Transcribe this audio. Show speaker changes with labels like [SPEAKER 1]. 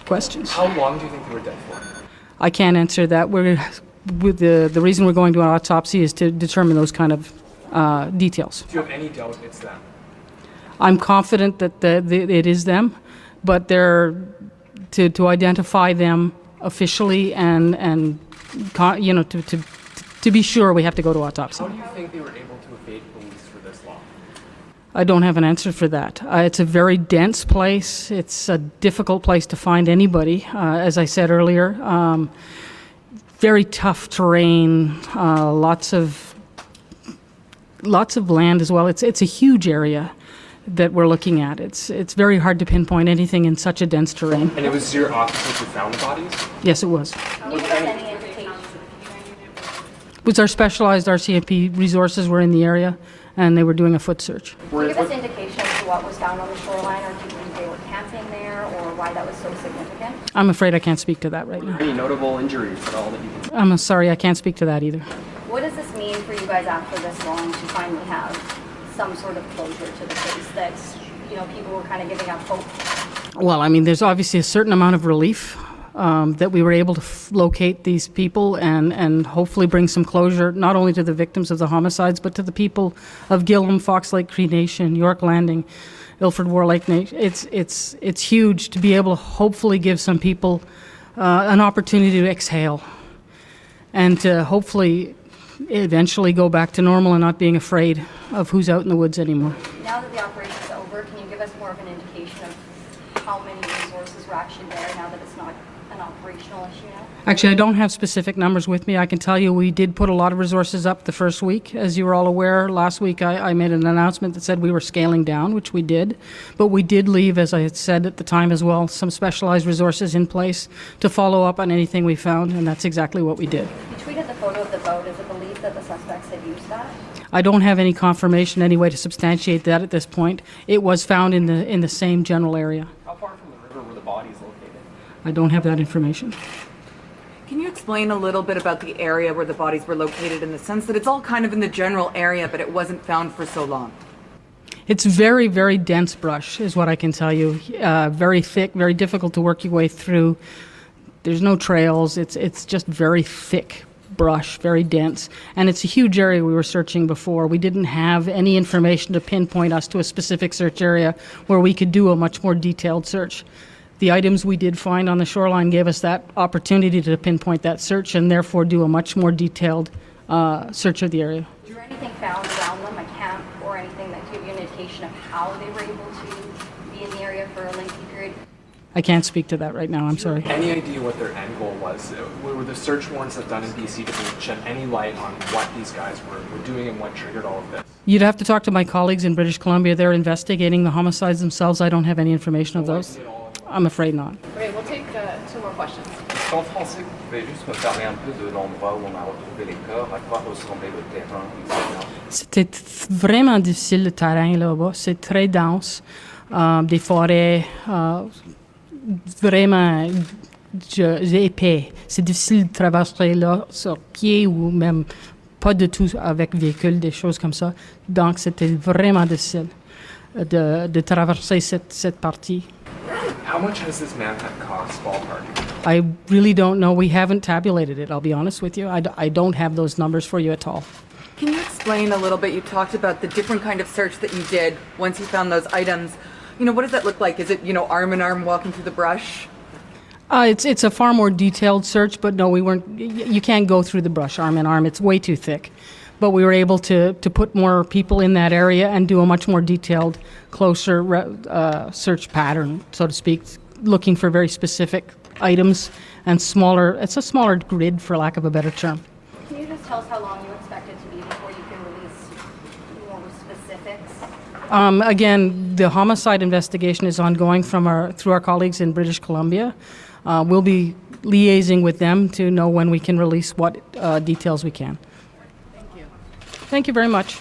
[SPEAKER 1] questions.
[SPEAKER 2] How long do you think they were dead for?
[SPEAKER 1] I can't answer that. The reason we're going to an autopsy is to determine those kind of details.
[SPEAKER 2] Do you have any doubt it's them?
[SPEAKER 1] I'm confident that it is them, but to identify them officially and to be sure, we have to go to autopsy.
[SPEAKER 2] How do you think they were able to evade police for this long?
[SPEAKER 1] I don't have an answer for that. It's a very dense place. It's a difficult place to find anybody, as I said earlier. Very tough terrain, lots of land as well. It's a huge area that we're looking at. It's very hard to pinpoint anything in such a dense terrain.
[SPEAKER 2] And it was your officers who found the bodies?
[SPEAKER 1] Yes, it was.
[SPEAKER 3] Can you give us any indication?
[SPEAKER 1] It was our specialized RCMP resources were in the area, and they were doing a foot search.
[SPEAKER 3] Can you give us indication as to what was found on the shoreline, or do you think they were camping there, or why that was so significant?
[SPEAKER 1] I'm afraid I can't speak to that right now.
[SPEAKER 4] Any notable injuries at all that you can...
[SPEAKER 1] I'm sorry, I can't speak to that either.
[SPEAKER 3] What does this mean for you guys after this long to finally have some sort of closure to the case that, people were kind of giving up hope?
[SPEAKER 1] Well, I mean, there's obviously a certain amount of relief that we were able to locate these people and hopefully bring some closure, not only to the victims of the homicides, but to the people of Gillam, Fox Lake Cree Nation, York Landing, Ilford War Lake Nation. It's huge to be able to hopefully give some people an opportunity to exhale and to hopefully eventually go back to normal and not being afraid of who's out in the woods anymore.
[SPEAKER 3] Now that the operation is over, can you give us more of an indication of how many resources were actually there now that it's not an operational issue now?
[SPEAKER 1] Actually, I don't have specific numbers with me. I can tell you we did put a lot of resources up the first week. As you were all aware, last week I made an announcement that said we were scaling down, which we did. But we did leave, as I had said at the time as well, some specialized resources in place to follow up on anything we found, and that's exactly what we did.
[SPEAKER 3] You tweeted the photo of the boat. Is it believed that the suspects had used that?
[SPEAKER 1] I don't have any confirmation anyway to substantiate that at this point. It was found in the same general area.
[SPEAKER 4] How far from the river were the bodies located?
[SPEAKER 1] I don't have that information.
[SPEAKER 5] Can you explain a little bit about the area where the bodies were located, in the sense that it's all kind of in the general area, but it wasn't found for so long?
[SPEAKER 1] It's very, very dense brush is what I can tell you. Very thick, very difficult to work your way through. There's no trails. It's just very thick brush, very dense. And it's a huge area we were searching before. We didn't have any information to pinpoint us to a specific search area where we could do a much more detailed search. The items we did find on the shoreline gave us that opportunity to pinpoint that search and therefore do a much more detailed search of the area.
[SPEAKER 3] Was there anything found around them, a camp or anything that gave you an indication of how they were able to be in the area for a lengthy period?
[SPEAKER 1] I can't speak to that right now, I'm sorry.
[SPEAKER 2] Any idea what their end goal was? Were the search warrants that done in BC to shed any light on what these guys were doing and what triggered all of this?
[SPEAKER 1] You'd have to talk to my colleagues in British Columbia. They're investigating the homicides themselves. I don't have any information of those. I'm afraid not.
[SPEAKER 6] Okay, we'll take 2 more questions.
[SPEAKER 7] En français, vous pouvez juste me parler un peu de l'endroit où on a retrouvé les corps, à quoi ressemblait le terrain, etc.
[SPEAKER 1] C'était vraiment difficile le terrain là-bas. C'est très dense. Des forêts vraiment épais. C'est difficile de traverser là sur pied ou même pas du tout avec véhicule, des choses comme ça. Donc c'était vraiment difficile de traverser cette partie.
[SPEAKER 2] How much has this manhunt cost, ballpark?
[SPEAKER 1] I really don't know. We haven't tabulated it, I'll be honest with you. I don't have those numbers for you at all.
[SPEAKER 5] Can you explain a little bit? You talked about the different kind of search that you did once you found those items. What does that look like? Is it, arm in arm walking through the brush?
[SPEAKER 1] It's a far more detailed search, but no, we weren't. You can't go through the brush arm in arm. It's way too thick. But we were able to put more people in that area and do a much more detailed, closer search pattern, so to speak, looking for very specific items and smaller. It's a smaller grid, for lack of a better term.
[SPEAKER 3] Can you just tell us how long you expect it to be before you can release more specifics?
[SPEAKER 1] Again, the homicide investigation is ongoing through our colleagues in British Columbia. We'll be liaising with them to know when we can release what details we can.
[SPEAKER 5] Thank you.
[SPEAKER 1] Thank you very much.